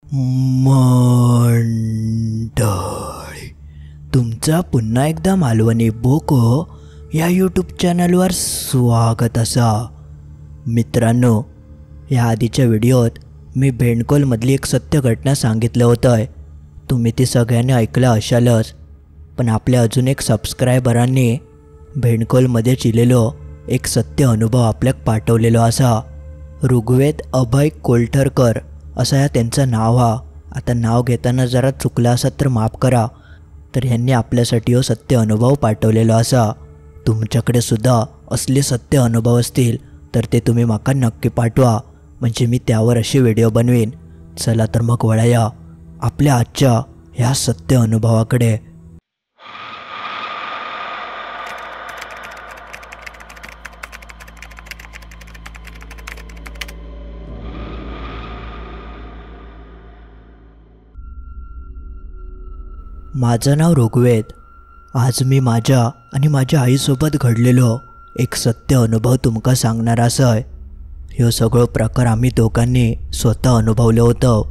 मंडळी, तुमचा पुन्हा एकदा मालवणी बोको या यूट्यूब चॅनलवर स्वागत असा। मित्रांनो, या आधीच्या व्हिडिओत मी भेंडकोलमधली एक सत्य घटना सांगितलं होतं। तुम्ही ती सगळ्यांनी ऐकलं असालच, पण आपल्या अजून एक सबस्क्रायबरांनी भेंडकोलमध्ये चिलेलो एक सत्य अनुभव आपल्याक पाठवलेलो असा। ऋग्वेद अभय कोल्हटकर असं या त्यांचं नाव हा। आता नाव घेताना जरा चुकलं असत तर माफ करा। तर यांनी आपल्यासाठी हो सत्य अनुभव पाठवलेलो असा। तुमच्याकडे सुद्धा असले सत्य अनुभव असतील तर ते तुम्ही माका नक्की पाठवा, म्हणजे मी त्यावर असे व्हिडिओ बनवीन। चला तर मग वळूया आपल्या आजच्या ह्या सत्य अनुभवाकडे। माझं नाव ऋग्वेद। आज मी माझ्या आणि माझ्या आईसोबत घडलेलो एक सत्य अनुभव तुमका सांगणार असं। ह्यो सगळो प्रकार आम्ही दोघांनी स्वतः अनुभवलं होतं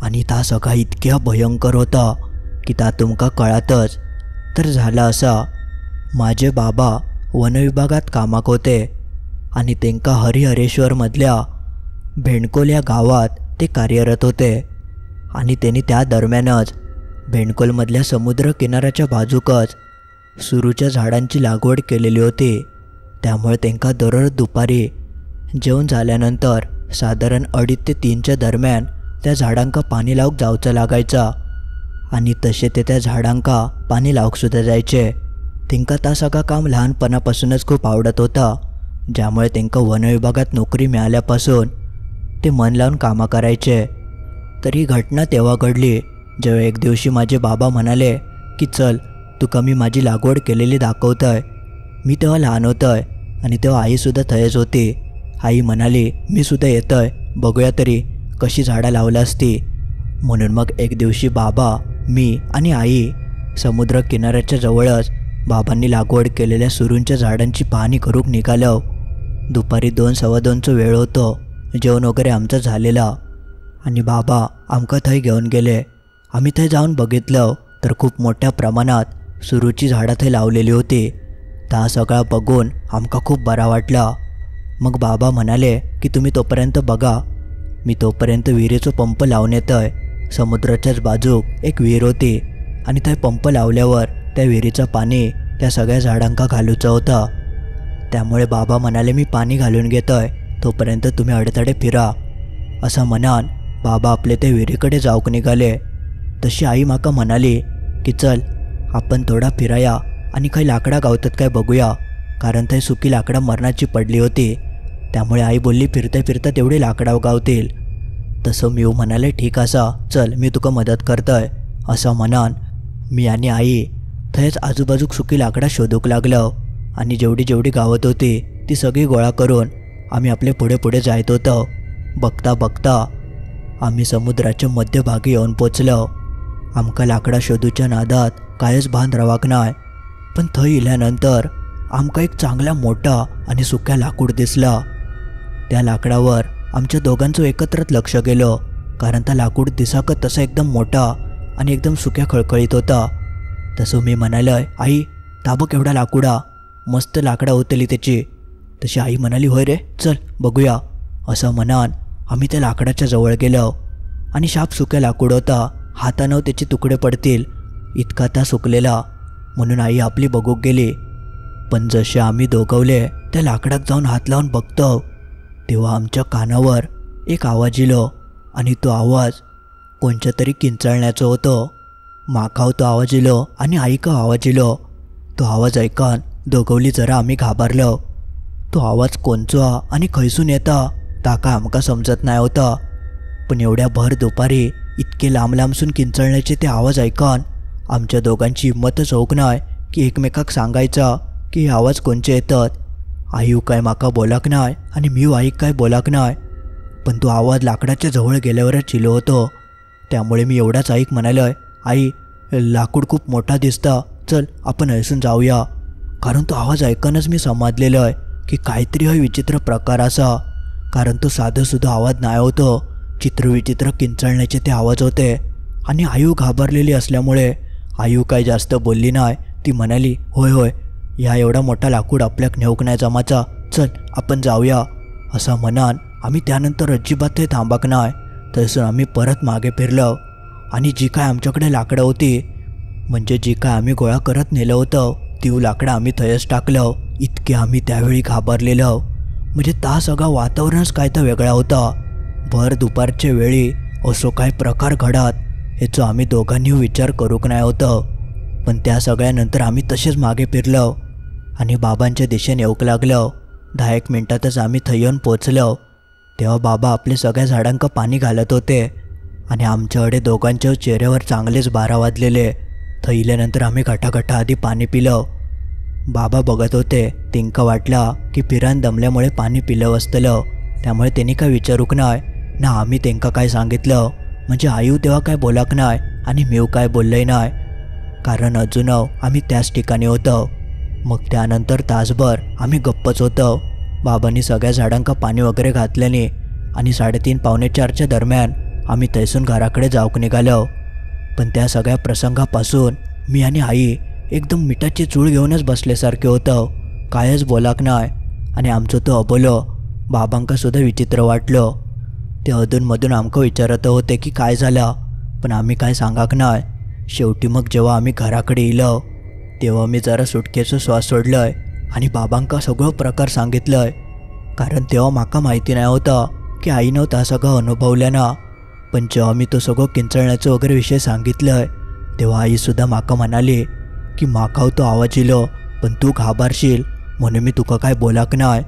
आणि ता सगळा इतक्या भयंकर होता की ता तुमका कळातच। तर झालं असा, माझे बाबा वनविभागात कामाक होते आणि त्यांका हरिहरेश्वरमधल्या भेंडकोल या गावात ते कार्यरत होते। आणि त्यांनी त्या दरम्यानच भेंडकोलमधल्या समुद्र किनाऱ्याच्या बाजूकच सुरूच्या झाडांची लागवड केलेली होती। त्यामुळे त्यांका दररोज दुपारी जेवण झाल्यानंतर साधारण 2:30 ते 3च्या दरम्यान त्या झाडांका पाणी लावूक जावचं लागायचा। आणि तसे ते त्या झाडांका पाणी लावूकसुद्धा जायचे। त्यांका ता सगळं काम लहानपणापासूनच खूप आवडत होता, ज्यामुळे त्यांका वनविभागात नोकरी मिळाल्यापासून ते मन लावून कामं करायचे। तर ही घटना तेव्हा घडली जेव्हा एक दिवशी माझे बाबा म्हणाले की चल तुका मी माझी लागवड केलेली दाखवतोय। मी तेव्हा लहान होतोय आणि तेव्हा आईसुद्धा थयच होती। आई म्हणाली मी सुद्धा येतोय, बघूया तरी कशी झाडं लावलं असती। म्हणून मग एक दिवशी बाबा, मी आणि आई समुद्र किनाऱ्याच्या जवळच बाबांनी लागवड केलेल्या सुरूंच्या झाडांची पाहणी करूक निघालो। दुपारी 2-2:15चं वेळ होतो। जेवण वगैरे आमचं झालेलं आणि बाबा आमका थंय घेऊन गेले। आम्ही थंय जाऊन बघितलं तर खूप मोठ्या प्रमाणात सुरूची झाडं थंय लावलेली होती। ता सगळा बघून आमका खूप बरा वाटला। मग बाबा म्हणाले की तुम्ही तोपर्यंत बघा, मी तोपर्यंत विहिरीचा पंप लावून येतोय। समुद्राच्याच बाजूक एक विहीर होती आणि थंय पंप लावल्यावर त्या विहिरीचं पाणी त्या सगळ्या झाडांका घालूचं होतं। त्यामुळे बाबा म्हणाले मी पाणी घालून घेतोय, तोपर्यंत तुम्ही अडथळे फिरा। असं म्हणान बाबा आपले ते विहिरीकडे जाऊक निघाले। तशी आई माका म्हणाली की चल आपण थोडा फिराया आणि काही लाकडा गावतात काय बघूया, कारण थंय सुकी लाकडा मरणाची पडली होती। त्यामुळे आई बोलली फिरता फिरता तेवढी लाकडा गावतील। तसं मी म्हणाले ठीक असा, चल मी तुका मदत करतोय। असं म्हणान मी आणि आई थंयच आजूबाजूक सुकी लाकडा शोधूक लागलो आणि जेवढी जेवढी गावत होती ती सगळी गोळा करून आम्ही आपले पुढे पुढे जायत होतो। बघता बघता आम्ही समुद्राच्या मध्यभागी येऊन पोचलो। आमका लाकडा शोधूच्या नादात कायच भान रवाक नाय, पण थंय इल्यानंतर आमका एक चांगला मोठा आणि सुक्या लाकूड दिसला। त्या लाकडावर आमच्या दोघांचं एकत्रच लक्ष गेलं, कारण त्या लाकूड दिसाक तसा एकदम मोठा आणि एकदम सुक्या खळखळीत होता। तसं मी म्हणालं आई ताबक एवढा लाकूडा, मस्त लाकडा होतली त्याची। तशी आई म्हणाली होय रे चल बघूया। असं म्हणान आम्ही त्या लाकडाच्या जवळ गेलो आणि शाप सुक्या लाकूड होता, हातानं त्याचे तुकडे पडतील इतका ता सुकलेला। म्हणून आई आपली बघूक गेली। पण जसे आम्ही दोघवले त्या लाकडात जाऊन हात लावून बघतो तेव्हा आमच्या कानावर एक आवाज इलो आणि तो आवाज कोणच्या तरी किंचाळण्याचं होतं। माकाव तो आवाज इलो आणि आईका आवाज इलो। तो आवाज ऐकान दोघवली जरा आम्ही घाबरलो। तो आवाज कोणचा आणि खैसून येता ता का आमका समजत नाही होता, पण एवढ्या भर दुपारी इतके लांब लांबसून किंचाळण्याचे ते आवाज ऐकान आमच्या दोघांची हिंमतच होऊक नाही की एकमेकाक सांगायचा की हे आवाज कोणचे येतात। आई काय माका बोलाक नाही आणि मी आई काय बोलाक नाही, पण तो आवाज लाकडाच्या जवळ गेल्यावरच चिलो होतो। त्यामुळे मी एवढाच ऐक म्हणालोय आई लाकूड खूप मोठा दिसता, चल आपण हसून जाऊया। कारण तो आवाज ऐकानच मी समजलेलं आहे की काहीतरी हा विचित्र प्रकार असा, कारण तो साधं सुद्धा आवाज नाही होतो, चित्रविचित्र किंचाळण्याचे ते आवाज होते आणि आयू घाबरलेली असल्यामुळे आयू काही जास्त बोलली नाही. ती म्हणाली, होय होय, ह्या एवढा मोठा लाकूड आपल्याक नेऊक नाही जमाचा, चल आपण जाऊया. असं म्हणान आम्ही त्यानंतर अजिबात ते थांबाक नाही. तसं आम्ही परत मागे फिरलो आणि जी काय आमच्याकडे लाकडं होती, म्हणजे जी काय आम्ही गोळा करत नेलं होतं ती लाकडं आम्ही थयच टाकलं. इतके आम्ही त्यावेळी घाबरलेलो. म्हणजे ता सगळा वातावरणच काय तर वेगळा होता. भर दुपारच्या वेळी असो काय प्रकार घडत ह्याचं आम्ही दोघांनी विचार करूक नाही होतं. पण त्या सगळ्यानंतर आम्ही तसेच मागे फिरलो आणि बाबांच्या दिशेने येऊक लागलो. 10-1 मिनिटातच आम्ही थै येऊन पोचलो. तेव्हा बाबा आपले सगळ्या झाडांका पाणी घालत होते आणि आमच्याकडे दोघांच्या चेहऱ्यावर चांगलेच 12 वाजलेले. थैल्यानंतर आम्ही घटाघटा आधी पाणी पिलं. बाबा बघत होते. तिंका वाटला की पिरान दमल्यामुळे पाणी पिलं असतलं, त्यामुळे त्यांनी काय विचारूक नाही ना. आम्ही त्यांका काय सांगितलं म्हणजे आयू तेव्हा काय बोलाक नाही आणि मीव काय बोललंय नाही, कारण अजून आम्ही त्याच ठिकाणी होतो. मग त्यानंतर तासभर आम्ही गप्पच होतो. बाबांनी सगळ्या झाडांका पाणी वगैरे घातल्याने आणि 3:30-4:45च्या दरम्यान आम्ही तैसून घराकडे जाऊक निघालो. पण त्या सगळ्या प्रसंगापासून मी आणि आई एकदम मिठाची चूळ घेऊनच बसल्यासारखे होतं. कायच बोलाक नाही आणि आमचं तो अबोलो बाबांका सुद्धा विचित्र वाटलं. ते अधूनमधून आमका विचारत होते की काय झालं, पण आम्ही काय सांगाक नाही. शेवटी मग जेव्हा आम्ही घराकडे येलो तेव्हा मी जरा सुटकेचं श्वास सोडलंय आणि बाबांका सगळं प्रकार सांगितलंय, कारण तेव्हा माका माहिती नाही होतं की आईनं त्या सगळं अनुभवल्या ना. पण जेव्हा मी तो सगळं किंचळण्याचं वगैरे विषय सांगितलंय तेव्हा आईसुद्धा माका म्हणाली की माकाव तो आवाज येलो, पण तू घाबरशील म्हणून मी तुका काय बोलाक नाही.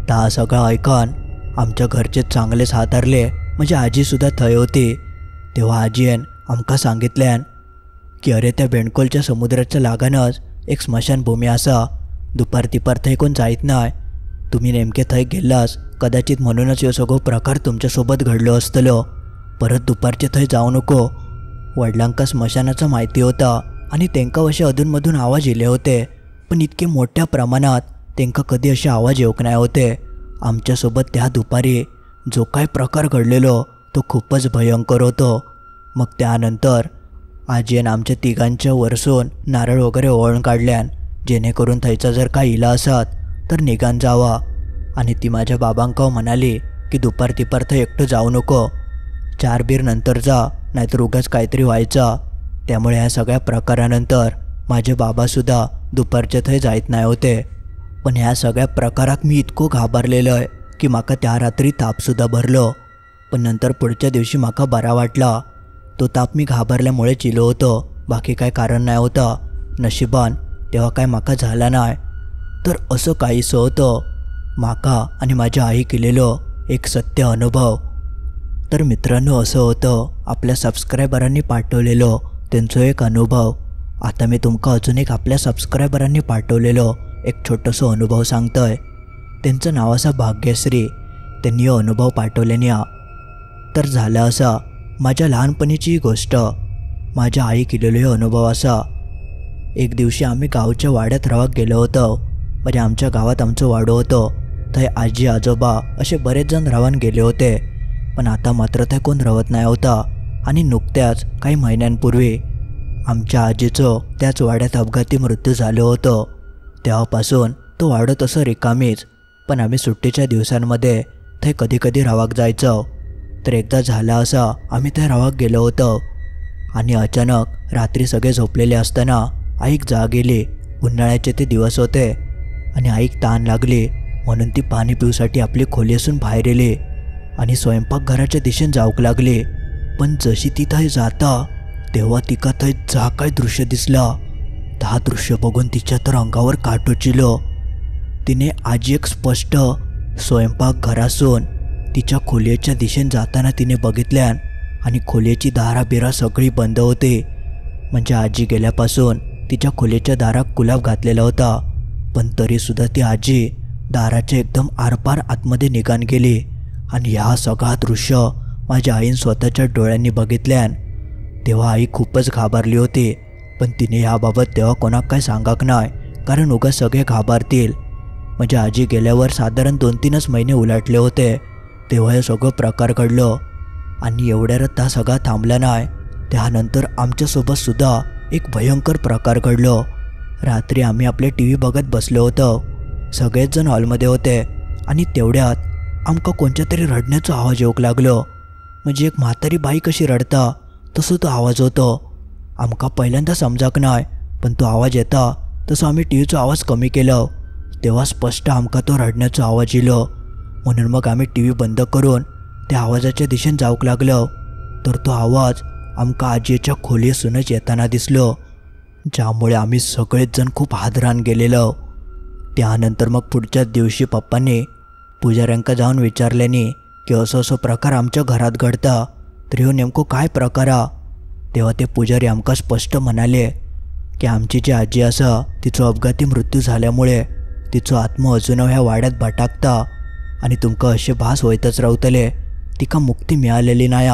ता सगळं ऐकन आमच्या घरचे चांगलेच हातारले. म्हणजे आजीसुद्धा थंय होती. तेव्हा आजीन आमका सांगितल्यान की अरे त्या बेंडकोलच्या समुद्राच्या लागानच एक स्मशानभूमी असा, दुपार तिपार थंय कोण जायत नाही. तुम्ही नेमके थंय गेलास कदाचित म्हणूनच ह्यो सगळो प्रकार तुमच्यासोबत घडलो असतलो. परत दुपारचे थंय जाऊ नको. वडिलांका स्मशानाचं माहिती होता आणि त्यांका असे अधूनमधून आवाज येले होते, पण इतके मोठ्या प्रमाणात त्यांका कधी असे आवाज येऊक नाही होते. आमच्यासोबत त्या दुपारी जो काय प्रकार घडलेलो तो खूपच भयंकर होतो. मग त्यानंतर आजीन आमच्या तिघांच्या वरसून नारळ वगैरे ओळून काढल्यान, जेणेकरून थैचा जर काय इला असत तर निघान जावा. आणि ती माझ्या बाबांका म्हणाली की दुपार तिपार थंय एकटं जाऊ नको, 4 बीर नंतर जा, नाहीतर उगाच काहीतरी व्हायचा. त्यामुळे ह्या सगळ्या प्रकारानंतर माझे बाबासुद्धा दुपारच्या थंय जायत नाही होते. पण ह्या सगळ्या प्रकारात मी इतकं घाबरलेलो आहे की माका त्या रात्री तापसुद्धा भरलो. पण नंतर पुढच्या दिवशी माका बरा वाटला. तो ताप मी घाबरल्यामुळे चिलो होतो, बाकी काय कारण नाही होतं. नशिबान तेव्हा काय माका झाला नाही. तर असं काहीसं होतं माका आणि माझ्या आई केलेलो एक सत्य अनुभव. तर मित्रांनो, असं होतं आपल्या सबस्क्रायबरांनी पाठवलेलो त्यांचा एक अनुभव. आता मी तुमका अजून एक आपल्या सबस्क्रायबरांनी पाठवलेलो एक छोटंसं अनुभव सांगतोय. त्यांचं नाव असं भाग्यश्री. त्यांनी अनुभव पाठवल्याने तर झालं असा, माझ्या लहानपणीची गोष्ट, माझ्या आई केलेलो अनुभव असा. एक दिवशी आम्ही गावच्या वाड्यात राहत गेलो होतो. म्हणजे आमच्या गावात आमचं वाडं होतं. थंय आजी आजोबा असे बरेच जण राहून गेले होते. पण आता मात्र ते कोण राहत नाही होता. आणि नुकत्याच काही महिन्यांपूर्वी आमच्या आजीचं त्याच वाड्यात अपघाती मृत्यू झालं होतं. तेव्हापासून तो वाडं तसं रिकामीच. पण आम्ही सुट्टीच्या दिवसांमध्ये ते कधीकधी रावाक जायचो. तर एकदा झाला असा, आम्ही त्या रावाक गेलो होतो आणि अचानक रात्री सगळे झोपलेले असताना आईक जाग गेली. उन्हाळ्याचे ते दिवस होते आणि आईक ताण लागली म्हणून ती पाणी पिऊसाठी आपली खोली असून बाहेर गेली आणि स्वयंपाकघराच्या दिशेने जाऊक लागली. पण जशी ती थंय जाता तेव्हा तिका थंय जा काय दृश्य दिसला. हा दृश्य बघून तिच्या तर अंगावर काटोचिलो. तिने आजी एक स्पष्ट स्वयंपाकघरासून तिच्या खोलीच्या दिशेने जाताना तिने बघितल्यान आणि खोलीची दारा बिरा सगळी बंद होती. म्हणजे आजी गेल्यापासून तिच्या खोलीच्या दारात कुलाब घातलेला होता. पण तरीसुद्धा ती आजी दाराच्या एकदम आरपार आतमध्ये निघान गेली. आणि ह्या सगळा दृश्य माझ्या आईन स्वतःच्या डोळ्यांनी बघितल्यान तेव्हा आई खूपच घाबरली होती. पण तिने याबाबत तेव्हा कोणाक काय सांगाक नाही, कारण उगाच सगळे घाबरतील. म्हणजे आजी गेल्यावर साधारण 2-3च महिने उलटले होते तेव्हा हे सगळं प्रकार घडलं. आणि एवढ्यात हा सगळा थांबला नाही. त्यानंतर आमच्यासोबतसुद्धा एक भयंकर प्रकार घडलो. रात्री आम्ही आपले टी व्ही बघत बसलो होतो. सगळेच जण हॉलमध्ये होते आणि तेवढ्यात आमका कोणत्या तरी रडण्याचा आवाज येऊक लागलो. म्हणजे एक म्हातारी बाई कशी रडता तसं तो आवाज होतो. आमका पहिल्यांदा समजाक नाही, पण तो आवाज येता तसं आम्ही टी व्हीचा आवाज कमी केला. तेव्हा स्पष्ट आमका तो रडण्याचा आवाज येलो. म्हणून मग आम्ही टी व्ही बंद करून त्या आवाजाच्या दिशेने जाऊक लागलो. तर तो आवाज आमका आजीच्या खोलीसूनच येताना दिसलो, ज्यामुळे आम्ही सगळेच जण खूप हादरान गेलेलो. त्यानंतर मग पुढच्याच दिवशी पप्पांनी पुजाऱ्यांका जाऊन विचारल्याने की असं असं प्रकार आमच्या घरात घडता, तर ह्यो नेमको काय प्रकार हा. तेव्हा ते पुजारी आमका स्पष्ट म्हणाले की आमची जी आजी असा तिचो अपघाती मृत्यू झाल्यामुळे तिचो आत्मा अजून ह्या वाड्यात भटाकता आणि तुमका असे भास होतच रावतले. तिका मुक्ती मिळालेली नाही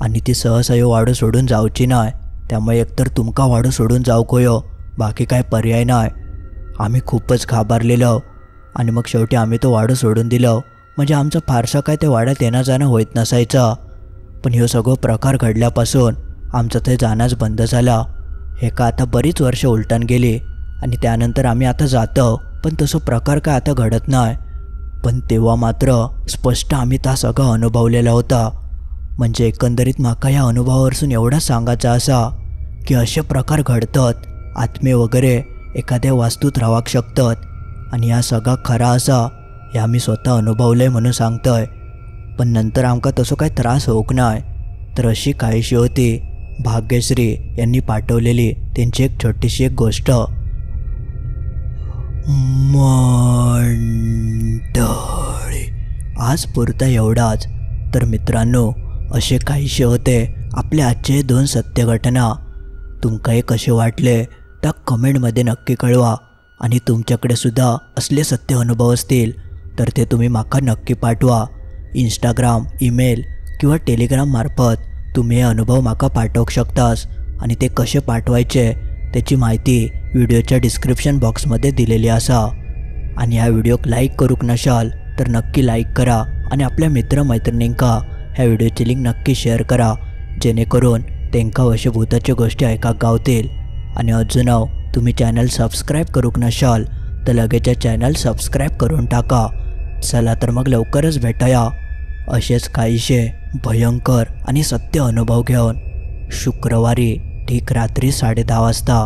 आणि ती सहसा ह्यो वाडो सोडून जावची नाही. त्यामुळे एकतर तुमका वाडो सोडून जावक होयो, बाकी काय पर्याय नाही. आम्ही खूपच घाबरलेलो आणि मग शेवटी आम्ही तो वाडो सोडून दिलो. म्हणजे आमचं फारसा काय त्या वाड्यात येणं जाणं होत नसायचं. पण ह्यो सगळं प्रकार घडल्यापासून आमचं ते जाणंच बंद झाला. हे का आता बरीच वर्ष उलटून गेली आणि त्यानंतर आम्ही आता जातो, पण तसं प्रकार काय आता घडत नाही. पण तेव्हा मात्र स्पष्ट आम्ही त्या सगळं अनुभवलेला होता. म्हणजे एकंदरीत माका या अनुभवावरून एवढंच सांगायचं असा की असे प्रकार घडतात, आत्मे वगैरे एखाद्या वास्तूत राहूक शकतात आणि हा सगळा खरा असा हे आम्ही स्वतः अनुभवलं आहे म्हणून सांगतोय. पण नंतर आमका तसं काही त्रास होऊक नाही. तर अशी काहीशी होती भाग्यश्री यांनी पाठवलेली त्यांची एक छोटीशी एक गोष्ट. मंडळी, आज पुरता एवढाच. तर मित्रांनो, असे काहीसे होते आपले आजचे 2 सत्य घटना. तुमका हे कसे वाटले त्या कमेंटमध्ये नक्की कळवा. आणि तुमच्याकडे सुद्धा असले सत्य अनुभव असतील तर ते तुम्ही माका नक्की पाठवा. इंस्टाग्राम, ईमेल किंवा टेलिग्राम मार्फत तुम्ही हे अनुभव माका पाठवू शकतास. आणि ते कसे पाठवायचे त्याची माहिती व्हिडिओच्या डिस्क्रिप्शन बॉक्समध्ये दिलेली असा. आणि हा व्हिडिओक लाईक करूक नशाल तर नक्की लाईक करा आणि आपल्या मित्रमैत्रिणींका ह्या व्हिडिओची लिंक नक्की शेअर करा, जेणेकरून त्यांका अशा भूताच्या गोष्टी ऐकाक गावतील. आणि अजून तुम्ही चॅनल सबस्क्राईब करूक नशाल तर लगेच चॅनल सबस्क्राईब करून टाका. चला तर मग लवकरच भेटूया असेच काहीशे भयंकर आणि सत्य अनुभव घेऊन शुक्रवारी ठीक रात्री 10:30 वाजता.